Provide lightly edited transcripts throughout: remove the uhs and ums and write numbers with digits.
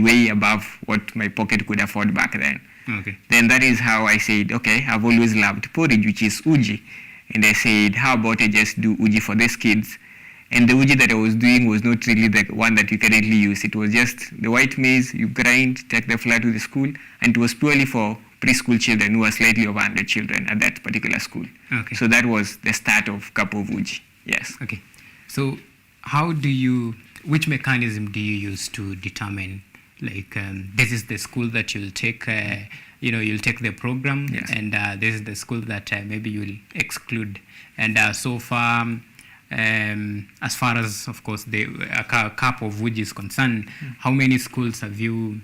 way above what my pocket could afford back then. Okay. Then that is how I said, okay, I've always loved porridge, which is uji. And I said, how about I just do uji for these kids? And the uji that I was doing was not really the one that we currently use. It was just the white maize, you grind, take the flour to the school, and it was purely for preschool children who were slightly over 100 children at that particular school. Okay. So that was the start of Cup of Uji, yes. Okay. So which mechanism do you use to determine, like, this is the school that you'll take, you'll take the program, yes. and this is the school that maybe you'll exclude. And so far, as far as, of course, the Cup of Uji is concerned, how many schools have you,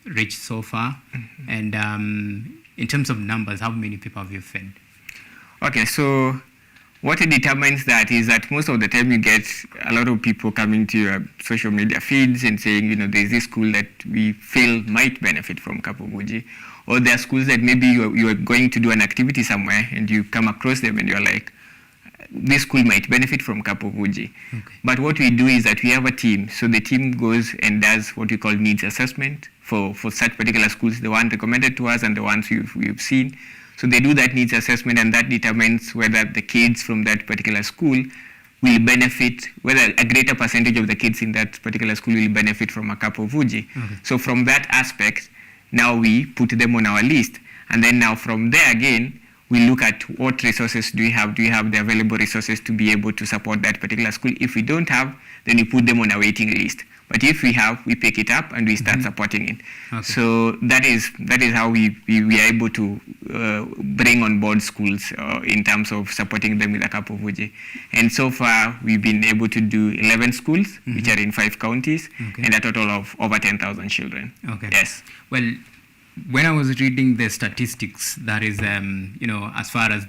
reached so far? And in terms of numbers, how many people have you fed? Okay, so what it determines that is that most of the time you get a lot of people coming to your social media feeds and saying, there's this school that we feel might benefit from Cup of Uji. Or there are schools that maybe you are going to do an activity somewhere and you come across them and you're like, this school might benefit from Cup of Uji. Okay. But what we do is that we have a team. So the team goes and does what we call needs assessment for such particular schools, the one recommended to us and the ones we've seen. So they do that needs assessment, and that determines whether the kids from that particular school will benefit, whether a greater percentage of the kids in that particular school will benefit from a Cup of Uji. Okay. So from that aspect, now we put them on our list. And then now from there again, we look at what resources do we have. Do we have the available resources to be able to support that particular school? If we don't have, then we put them on a waiting list. But if we have, we pick it up and we start supporting it. Okay. So that is how we are able to bring on board schools in terms of supporting them with a Cup of Uji. And so far, we've been able to do 11 schools, which are in 5 counties, and a total of over 10,000 children. Okay. Yes. Well, when I was reading the statistics, that is, as far as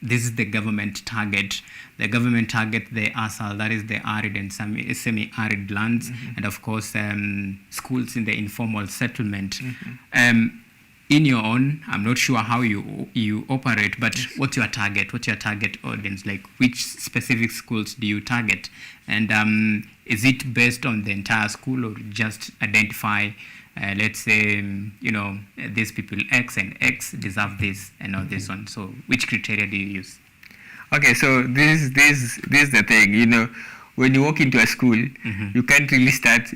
this is the government target. The government target, the ASAL, that is the arid and semi-arid lands, and of course, schools in the informal settlement. In your own, I'm not sure how you operate, but what's your target? What's your target audience? Like, which specific schools do you target? And is it based on the entire school, or just identify, let's say, these people X and X deserve this and not this one? So which criteria do you use? Okay, so this is the thing. When you walk into a school, you can't really start.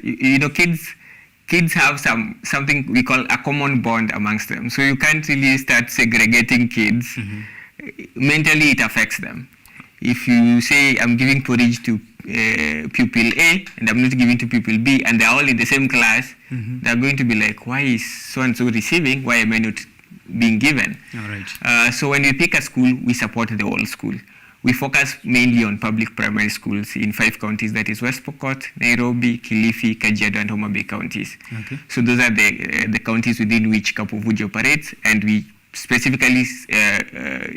Kids have something we call a common bond amongst them. So you can't really start segregating kids. Mentally, it affects them. If you say, I'm giving porridge to pupil A and I'm not giving to pupil B, and they're all in the same class, they're going to be like, why is so-and-so receiving? Why am I not being given? All right. So when we pick a school, we support the whole school. We focus mainly on public primary schools in 5 counties, that is West Pokot, Nairobi, Kilifi, Kajiado, and Homa Bay counties. Okay. So those are the counties within which Cup of Uji operates, and we specifically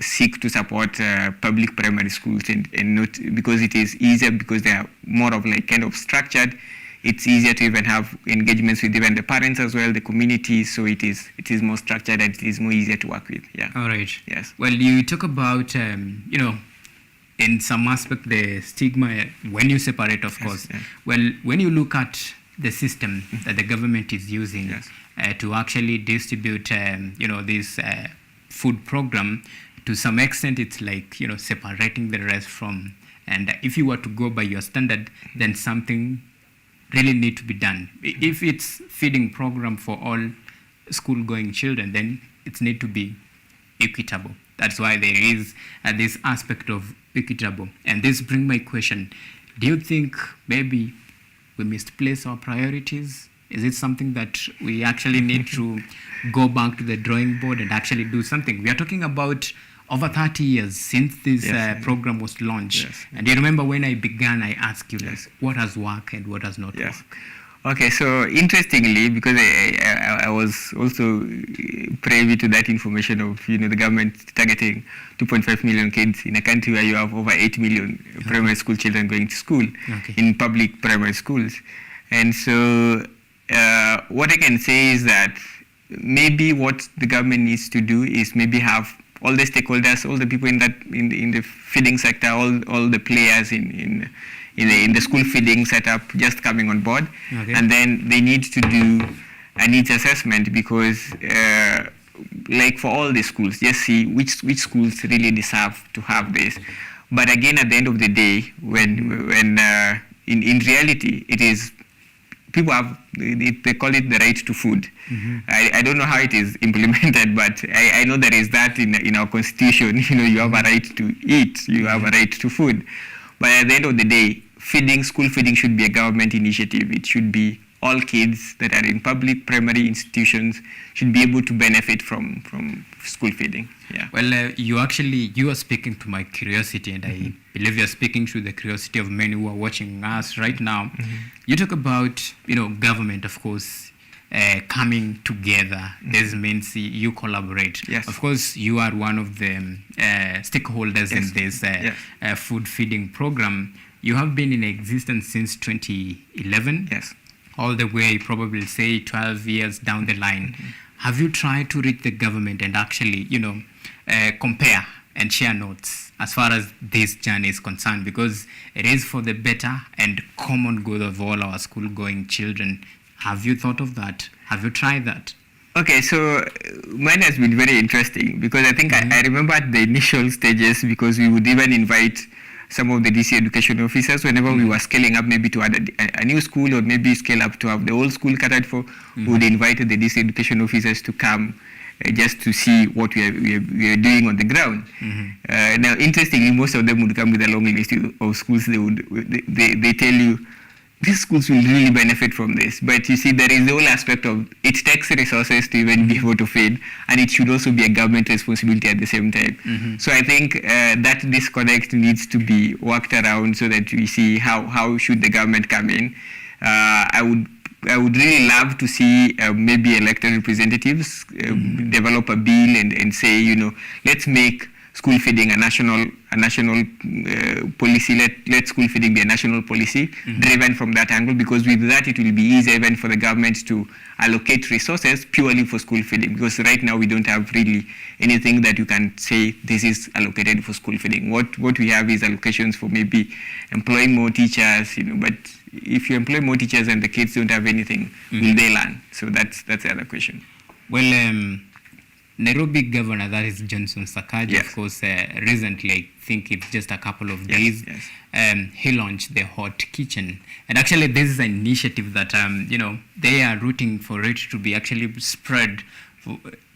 seek to support public primary schools, and not because it is easier, because they are more of like kind of structured. It's easier to even have engagements with even the parents as well, the community. So it is more structured and it is more easier to work with. Yeah. All right. Yes. Well, you talk about in some aspect the stigma when you separate, of course. Yes. Well, when you look at the system that the government is using to actually distribute, this food program, to some extent, it's like separating the rest from. And if you were to go by your standard, then something really need to be done. If it's feeding program for all school-going children, then it need to be equitable. That's why there is this aspect of equitable. And this brings my question: do you think maybe we misplace our priorities? Is it something that we actually need to go back to the drawing board and actually do something? We are talking about over 30 years since this program was launched. Yes. And you remember when I began, I asked you, what has worked and what has not worked? Okay, so interestingly, because I was also privy to that information of the government targeting 2.5 million kids in a country where you have over 8 million primary school children going to school in public primary schools. And so what I can say is that maybe what the government needs to do is maybe have all the stakeholders, all the people in the feeding sector, all the players in in the school feeding setup just coming on board, Okay. and then they need to do a needs assessment because like for all the schools, just see which schools really deserve to have this. But again, at the end of the day, when in reality, it is people have they call it the right to food. I don't know how it is implemented, but I know there is that in our constitution. You have a right to eat, you have a right to food. But at the end of the day, school feeding should be a government initiative. It should be all kids that are in public primary institutions should be able to benefit from school feeding. Yeah. Well, you are speaking to my curiosity, and I believe you're speaking to the curiosity of many who are watching us right now. You talk about, government, of course, coming together. This means you collaborate. Yes. Of course, you are one of the stakeholders in this food feeding program. You have been in existence since 2011. Yes. All the way, probably say 12 years down the line. Have you tried to reach the government and actually, compare and share notes as far as this journey is concerned? Because it is for the better and common good of all our school-going children. Have you thought of that? Have you tried that? Okay, so mine has been very interesting because I think I remember at the initial stages, because we would even invite some of the DC education officers whenever we were scaling up, maybe to add a new school or maybe scale up to have the old school catered for. We would invite the DC education officers to come just to see what we are doing on the ground. Now, interestingly, most of them would come with a long list of schools. They tell you these schools will really benefit from this. But you see, there is the whole aspect of it takes resources to even be able to feed, and it should also be a government responsibility at the same time. So I think that disconnect needs to be worked around so that we see how should the government come in. I would really love to see maybe elected representatives develop a bill and say, let's make school feeding a national policy. Let school feeding be a national policy driven from that angle, because with that it will be easier even for the government to allocate resources purely for school feeding, because right now we don't have really anything that you can say this is allocated for school feeding. What we have is allocations for maybe employing more teachers, but if you employ more teachers and the kids don't have anything, will they learn? So that's the other question. Well, Nairobi governor, that is Johnson Sakaja, Yes. of course, recently, I think it's just a couple of days, he launched the Hot Kitchen. And actually, this is an initiative that, they are rooting for it to be actually spread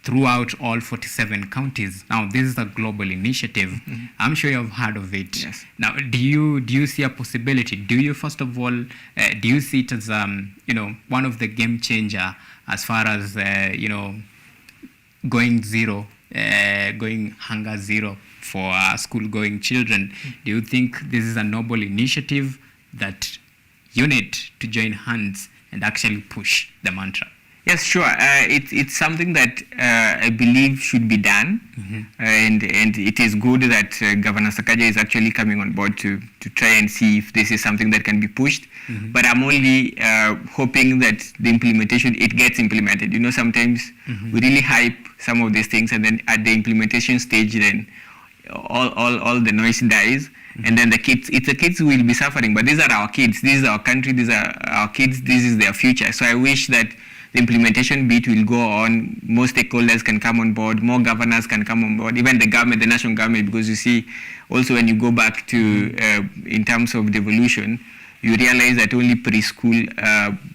throughout all 47 counties. Now, this is a global initiative. I'm sure you've heard of it. Yes. Now, do you see a possibility? Do you, first of all, do you see it as, one of the game changer as far as, going hunger zero for school-going children? Do you think this is a noble initiative that you need to join hands and actually push the mantra? Yes, sure. It's something that I believe should be done, and it is good that Governor Sakaja is actually coming on board to try and see if this is something that can be pushed. But I'm only hoping that the implementation, it gets implemented. Sometimes we really hype some of these things, and then at the implementation stage, then all the noise dies. And then the kids who will be suffering. But these are our kids. This is our country. These are our kids. This is their future. So I wish that the implementation bit will go on. More stakeholders can come on board. More governors can come on board. Even the government, the national government, because you see, also when you go back to in terms of devolution, you realize that only preschool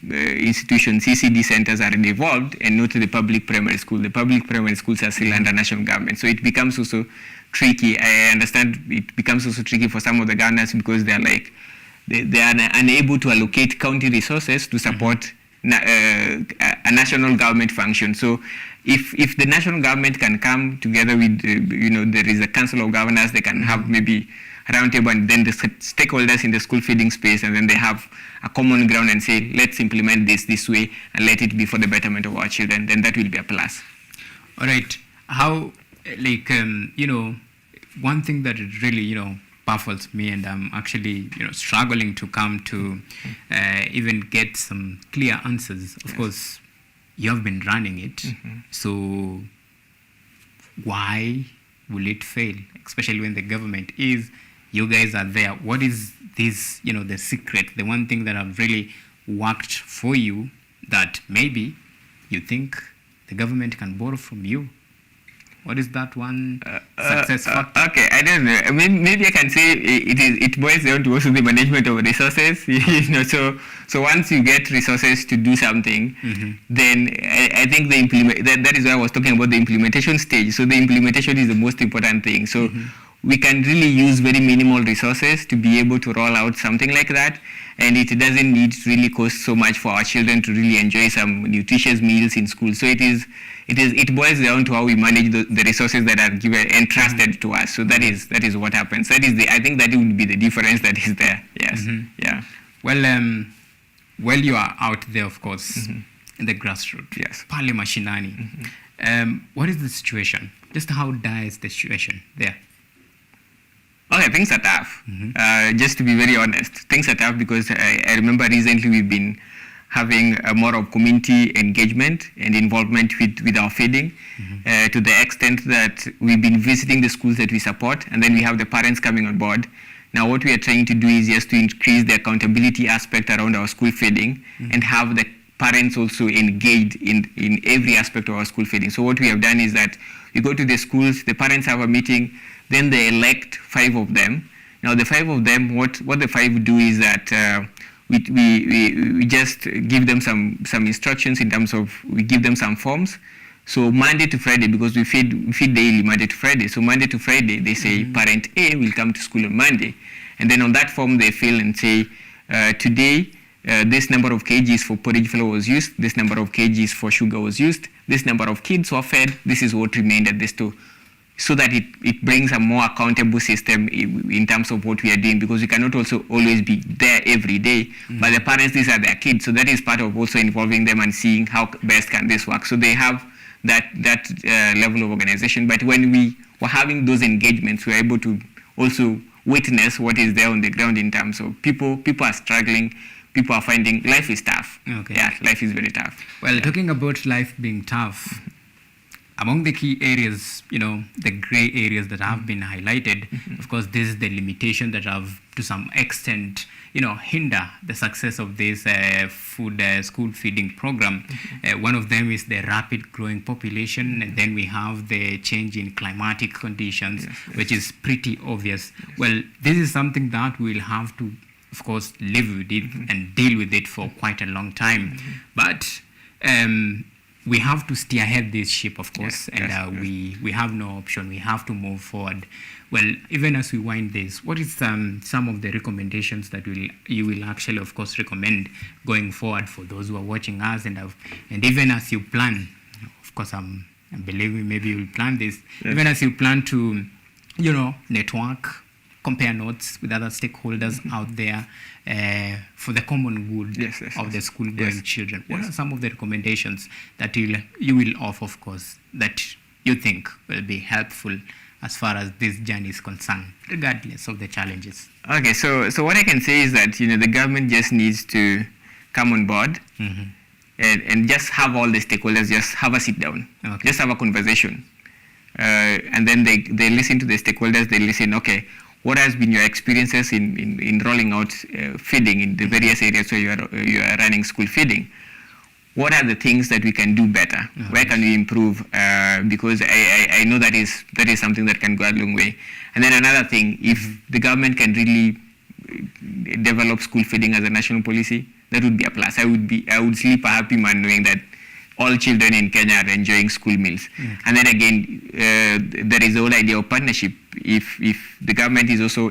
institutions, CCD centers are devolved, and not the public primary school. The public primary schools are still under national government. So it becomes also tricky. I understand it becomes also tricky for some of the governors because they are unable to allocate county resources to support a national government function. So if the national government can come together with, there is a council of governors, they can have maybe a round table, and then the stakeholders in the school feeding space, and then they have a common ground and say, let's implement this way and let it be for the betterment of our children, then that will be a plus. All right. How, one thing that it really, baffles me, and I'm actually, struggling to come to even get some clear answers. Of course, you have been running it. So why will it fail, especially when the government is You guys are there. What is this, the secret, the one thing that have really worked for you that maybe you think the government can borrow from you? What is that one success factor? Okay, I don't know. I mean, maybe I can say it boils down to also the management of resources. So once you get resources to do something, then I think that is why I was talking about the implementation stage. So the implementation is the most important thing. So we can really use very minimal resources to be able to roll out something like that, and it doesn't need to really cost so much for our children to really enjoy some nutritious meals in school. So it boils down to how we manage the resources that are given and trusted to us. So that is what happens. I think that would be the difference that is there. Yes. Yeah. Well, you are out there, of course, in the grassroots. Yes. Pale mashinani. What is the situation? Just how dire is the situation there? Okay, things are tough. Just to be very honest, things are tough because I remember recently we've been having more of community engagement and involvement with our feeding to the extent that we've been visiting the schools that we support, and then we have the parents coming on board. Now what we are trying to do is just to increase the accountability aspect around our school feeding and have the parents also engaged in every aspect of our school feeding. So what we have done is that we go to the schools, the parents have a meeting, then they elect 5 of them. Now the 5 of them, what the 5 do is that we just give them some instructions in terms of, we give them some forms. So Monday to Friday, because we feed daily Monday to Friday. So Monday to Friday, they say parent A will come to school on Monday. And then on that form they fill and say, today this number of kgs for porridge flour was used, this number of kgs for sugar was used, this number of kids were fed, this is what remained at the store. So that it brings a more accountable system in terms of what we are doing, because we cannot also always be there every day. But the parents, these are their kids, so that is part of also involving them and seeing how best can this work. So they have that level of organization. But when we were having those engagements, we were able to also witness what is there on the ground in terms of people are struggling, people are finding life is tough. Okay. Yeah, life is very tough. Well, talking about life being tough, among the key areas, the gray areas that have been highlighted, of course, this is the limitation that have, to some extent, hinder the success of this school feeding program. One of them is the rapid growing population, and then we have the change in climatic conditions, which is pretty obvious. Well, this is something that we'll have to, of course, live with it and deal with it for quite a long time. But we have to steer ahead this ship, of course, we have no option. We have to move forward. Well, even as we wind this, what is some of the recommendations that you will actually, of course, recommend going forward for those who are watching us, and even as you plan, of course, I'm believing maybe you will plan this, even as you plan to, network, compare notes with other stakeholders out there for the common good of the school-going children. What are some of the recommendations that you will offer, of course, that you think will be helpful as far as this journey is concerned, regardless of the challenges? Okay, so what I can say is that the government just needs to come on board and just have all the stakeholders just have a sit down, just have a conversation, and then they listen to the stakeholders. They listen. Okay, what has been your experiences in rolling out feeding in the various areas where you are running school feeding? What are the things that we can do better? Where can we improve? Because I know that is something that can go a long way. And then another thing, if the government can really develop school feeding as a national policy, that would be a plus. I would sleep a happy man knowing that all children in Kenya are enjoying school meals. And then again, there is the whole idea of partnership. If the government is also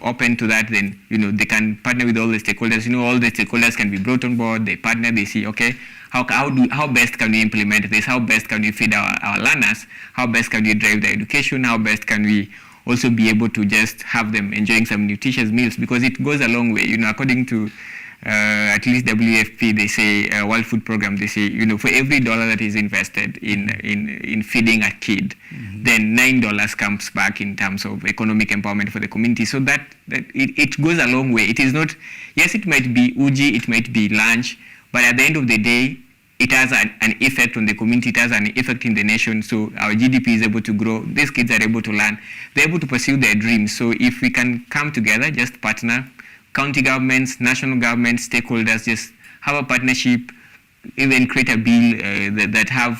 open to that, then they can partner with all the stakeholders. All the stakeholders can be brought on board. They partner. They see, okay, how best can we implement this? How best can we feed our learners? How best can we drive their education? How best can we also be able to just have them enjoying some nutritious meals? Because it goes a long way. According to at least WFP, they say, World Food Program, they say, for every dollar that is invested in feeding a kid, then $9 comes back in terms of economic empowerment for the community. So that it goes a long way. It is not, yes, it might be uji, it might be lunch, but at the end of the day, it has an effect on the community, it has an effect in the nation, so our GDP is able to grow, these kids are able to learn, they're able to pursue their dreams. So if we can come together, just partner, county governments, national governments, stakeholders, just have a partnership, even create a bill that have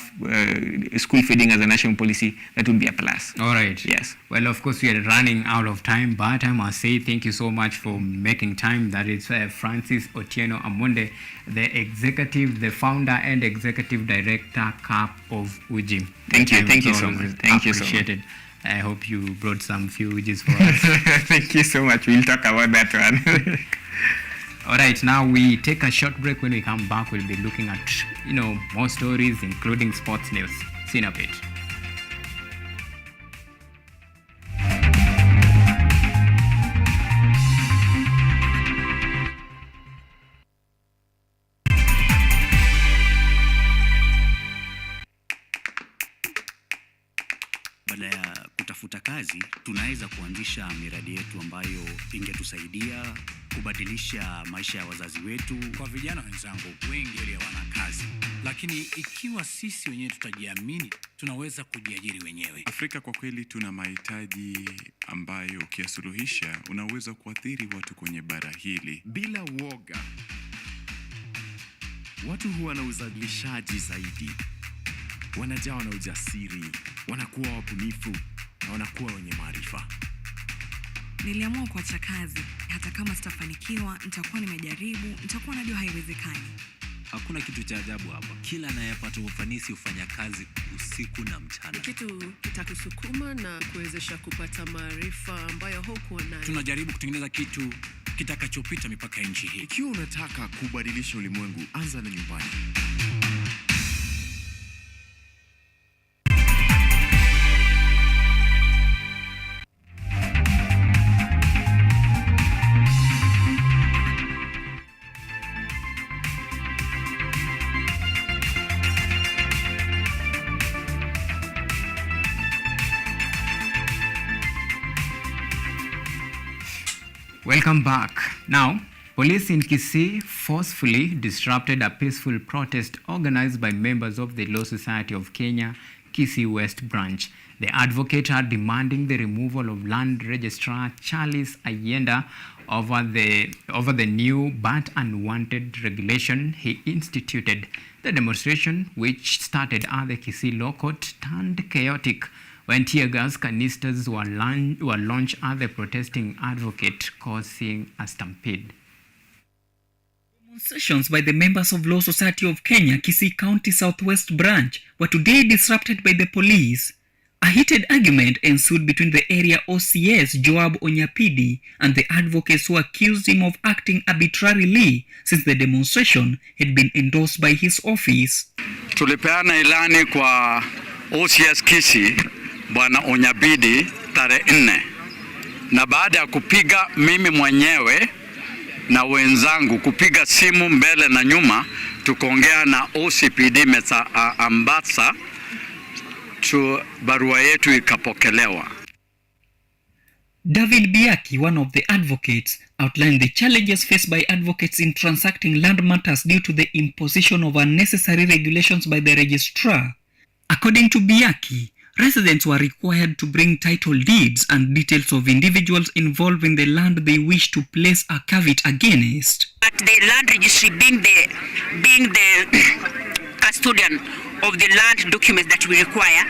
school feeding as a national policy, that would be a plus. All right. Yes. Well, of course, we are running out of time, but I must say thank you so much for making time. That is Francis Otieno Amonde, the founder and executive director, CAP of UJI. Thank you so much. Thank you so much. I hope you brought some few UJIs for us. Thank you so much. We'll talk about that one. All right, now we take a short break. When we come back, we'll be looking at, more stories, including sports news. See you in a bit. Badala ya kutafuta kazi, tunaweza kuanzisha miradi yetu ambayo ingetusaidia kubadilisha maisha ya wazazi wetu. Kwa vijana wenzangu, wengi hawana kazi, lakini ikiwa sisi wenyewe tutajiamini, tunaweza kujiajiri wenyewe. Afrika kwa kweli tuna mahitaji ambayo ukiyasuluhisha unaweza kuathiri watu kwenye bara hili. Bila woga, watu huwa na uzalishaji zaidi, wanajawa na ujasiri, wanakuwa wabunifu na wanakuwa wenye maarifa. Niliamua kuacha kazi, hata kama sitafanikiwa, nitakuwa nimejaribu, nitakuwa najua haiwezekani. Hakuna kitu cha ajabu hapa. Kila anayepata ufanisi hufanya kazi usiku na mchana. Kitu kitakusukuma na kuwezesha kupata maarifa ambayo hukuwa nayo. Tunajaribu kutengeneza kitu kitakachopita mipaka ya nchi hii. Ikiwa unataka kubadilisha ulimwengu, anza na nyumbani. Welcome back. Now, police in Kisii forcefully disrupted a peaceful protest organized by members of the Law Society of Kenya, Kisii West Branch. The advocates are demanding the removal of Land Registrar Charles Ayenda over the new but unwanted regulation he instituted. The demonstration, which started at the Kisii Law Court, turned chaotic when tear gas canisters were launched at the protesting advocate, causing a stampede. Demonstrations by the members of Law Society of Kenya, Kisii County Southwest Branch, were today disrupted by the police. A heated argument ensued between the area OCS Joab Onyapidi and the advocates who accused him of acting arbitrarily since the demonstration had been endorsed by his office. Tulipeana ilani kwa OCS Kisii Bwana Onyapidi tarehe 4, na baada ya kupiga mimi mwenyewe na wenzangu kupiga simu mbele na nyuma, tukaongea na OCPD Mesa Ambassa, barua yetu ikapokelewa. David Biaki, one of the advocates, outlined the challenges faced by advocates in transacting land matters due to the imposition of unnecessary regulations by the registrar. According to Biaki, residents were required to bring title deeds and details of individuals involved in the land they wish to place a caveat against. But the land registry being the custodian of the land documents that we require,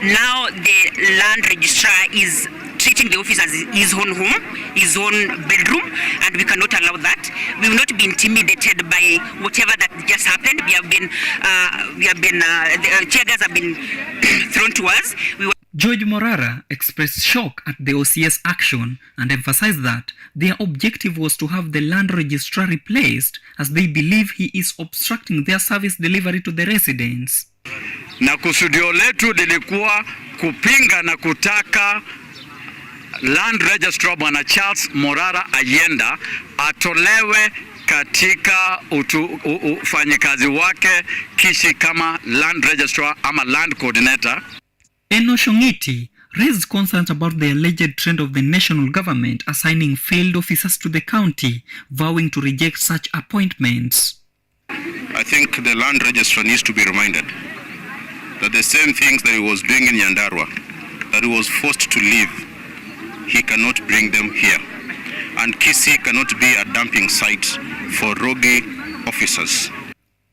now the land registrar is treating the office as his own home, his own bedroom, and we cannot allow that. We will not be intimidated by whatever that just happened. The tear gas have been thrown to us. George Morara expressed shock at the OCS action and emphasized that their objective was to have the land registrar replaced, as they believe he is obstructing their service delivery to the residents. Na kusudio letu lilikuwa kupinga na kutaka Land Registrar Bwana Charles Morara Ayenda atolewe katika ufanyikazi wake Kisii kama Land Registrar ama Land Coordinator. Eno Shongiti raised concerns about the alleged trend of the national government assigning failed officers to the county, vowing to reject such appointments. I think the land registrar needs to be reminded that the same things that he was doing in Nyandarua, that he was forced to leave, he cannot bring them here. And Kisii cannot be a dumping site for rogue officers.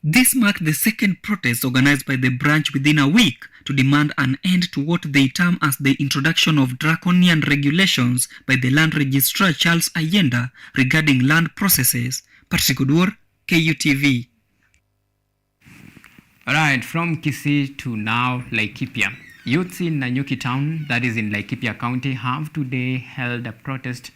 This marked the second protest organized by the branch within a week to demand an end to what they term as the introduction of draconian regulations by the land registrar Charles Ayenda regarding land processes. Patrick Oduor, KUTV. Alright, from Kisii to now Laikipia. Youths in Nanyuki town, that is in Laikipia County, have today held a protest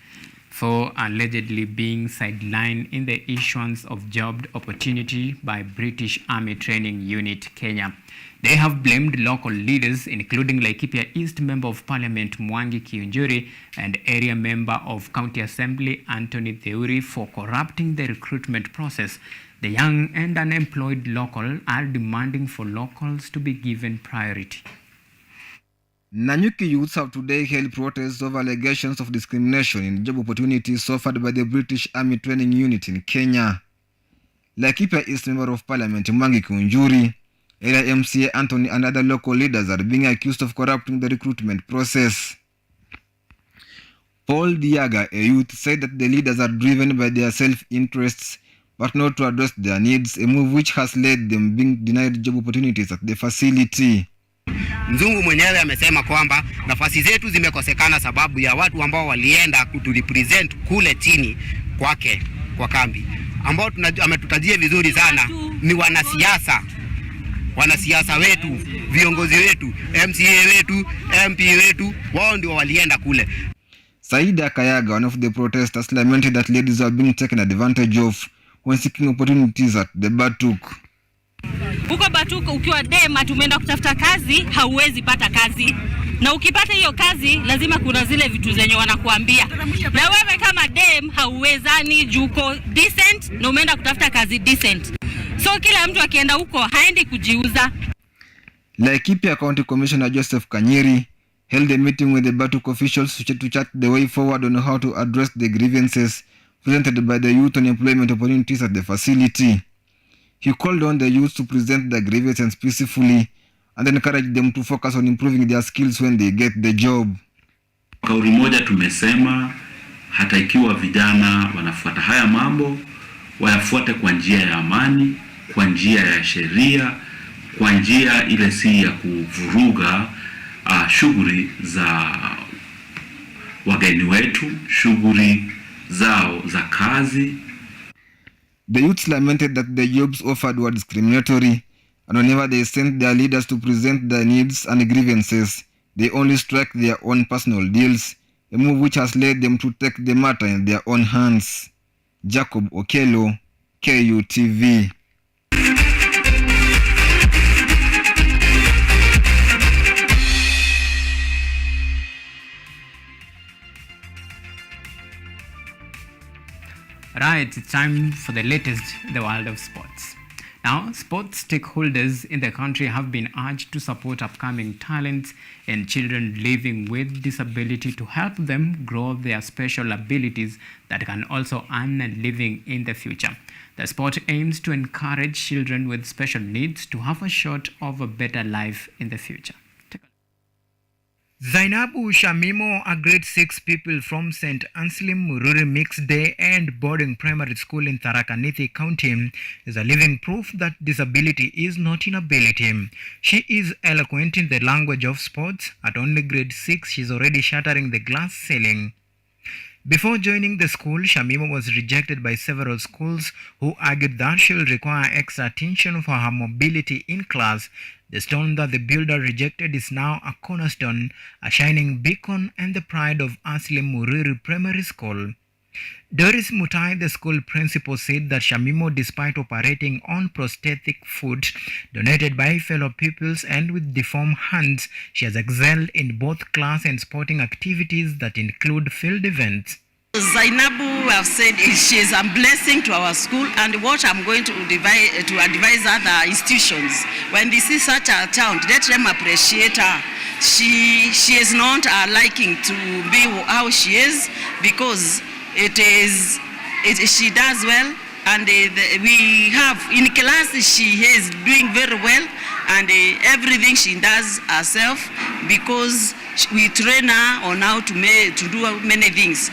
for allegedly being sidelined in the issuance of job opportunity by British Army Training Unit Kenya. They have blamed local leaders, including Laikipia East Member of Parliament Mwangi Kiunjuri and area member of County Assembly Anthony Theuri, for corrupting the recruitment process. The young and unemployed local are demanding for locals to be given priority. Nanyuki youths have today held protests over allegations of discrimination in job opportunities offered by the British Army Training Unit in Kenya. Laikipia East Member of Parliament Mwangi Kiunjuri, area MCA Anthony and other local leaders are being accused of corrupting the recruitment process. Paul Diaga, a youth, said that the leaders are driven by their self-interests but not to address their needs, a move which has led them being denied job opportunities at the facility. Mzungu mwenyewe amesema kwamba nafasi zetu zimekosekana sababu ya watu ambao walienda kuturepresent kule chini kwake kwa kambi, ambao ametutajia vizuri sana ni wanasiasa wetu, viongozi wetu, MCA wetu, MP wetu, wao ndio walienda kule. Saida Kayaga, one of the protesters, lamented that ladies are being taken advantage of when seeking opportunities at the Batuk. Huko Batuk ukiwa dema tumeenda kutafuta kazi, hauwezi pata kazi. Na ukipata hiyo kazi lazima kuna zile vitu zenye wanakuambia. Na wewe kama dem hauwezani juko decent na umeenda kutafuta kazi decent. So kila mtu akienda huko haendi kujiuza. Laikipia County Commissioner Joseph Kanyiri held a meeting with the Batuk officials to chart the way forward on how to address the grievances presented by the youth on employment opportunities at the facility. He called on the youth to present their grievances peacefully and encourage them to focus on improving their skills when they get the job. Kauli moja tumesema hata ikiwa vijana wanafuata haya mambo, wayafuate kwa njia ya amani, kwa njia ya sheria, kwa njia ile si ya kuvuruga shughuli za wageni wetu, shughuli zao za kazi. The youths lamented that the jobs offered were discriminatory, and whenever they sent their leaders to present their needs and grievances, they only strike their own personal deals, a move which has led them to take the matter in their own hands. Jacob Okelo, KUTV. Right, it's time for the latest in the world of sports. Now, sports stakeholders in the country have been urged to support upcoming talents and children living with disability to help them grow their special abilities that can also earn a living in the future. The sport aims to encourage children with special needs to have a shot of a better life in the future. Zainabu Shamimo, a grade 6 pupil from St. Anselm Mururi Mixed Day and Boarding Primary School in Tharaka Nithi County, is a living proof that disability is not inability. She is eloquent in the language of sports. At only grade 6, she is already shattering the glass ceiling. Before joining the school, Shamimo was rejected by several schools who argued that she will require extra attention for her mobility in class. The stone that the builder rejected is now a cornerstone, a shining beacon and the pride of Aslim Muriri Primary School. Doris Mutai, the school principal, said that Shamimo, despite operating on prosthetic foot donated by fellow pupils and with deformed hands, she has excelled in both class and sporting activities that include field events. Zainabu have said she is a blessing to our school, and what I'm going to advise other institutions, when they see such a child, let them appreciate her. She is not liking to be how she is, because she does well And we have in class, she is doing very well, and everything she does herself, because we train her on how to do many things.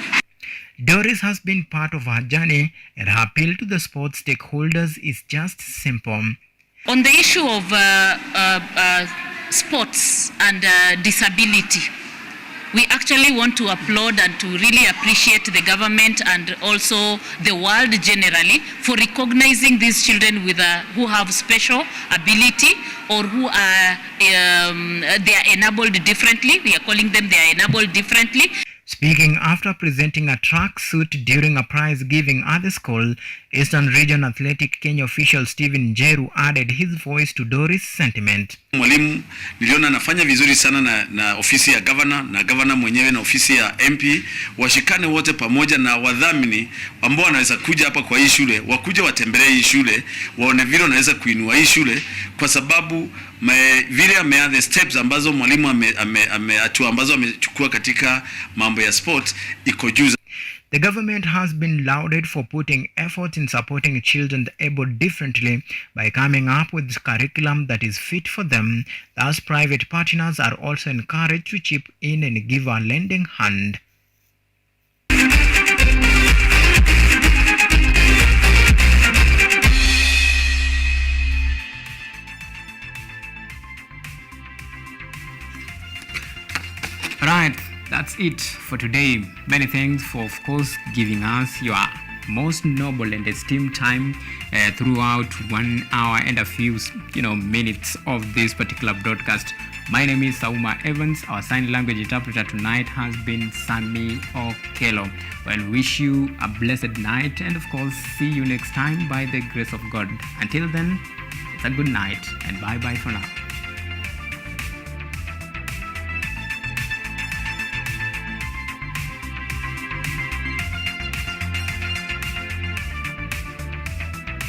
Doris has been part of her journey, and her appeal to the sports stakeholders is just simple. On the issue of sports and disability, we actually want to applaud and to really appreciate the government and also the world generally for recognizing these children with who have special ability or who are they are enabled differently. We are calling them they are enabled differently. Speaking after presenting a track suit during a prize giving at the school, Eastern Region Athletic Kenya official Stephen Jeru added his voice to Doris' sentiment. Mwalimu niliona anafanya vizuri sana na ofisi ya governor na governor mwenyewe na ofisi ya MP washikane wote pamoja na wadhamini ambao wanaweza kuja hapa kwa hii shule, wakuja watembelee hii shule, waone vile wanaweza kuinua hii shule, kwa sababu vile the steps ambazo mwalimu hatua ambazo amechukua katika mambo ya sport iko juu. The government has been lauded for putting effort in supporting children able differently by coming up with curriculum that is fit for them. Thus, private partners are also encouraged to chip in and give a lending hand. Right, that's it for today. Many thanks for, of course, giving us your most noble and esteemed time throughout 1 hour and a few minutes of this particular broadcast. My name is AUMA Evans. Our sign language interpreter tonight has been Sammy Okello. Well, wish you a blessed night, and of course, see you next time by the grace of God. Until then, it's a good night and bye-bye for now.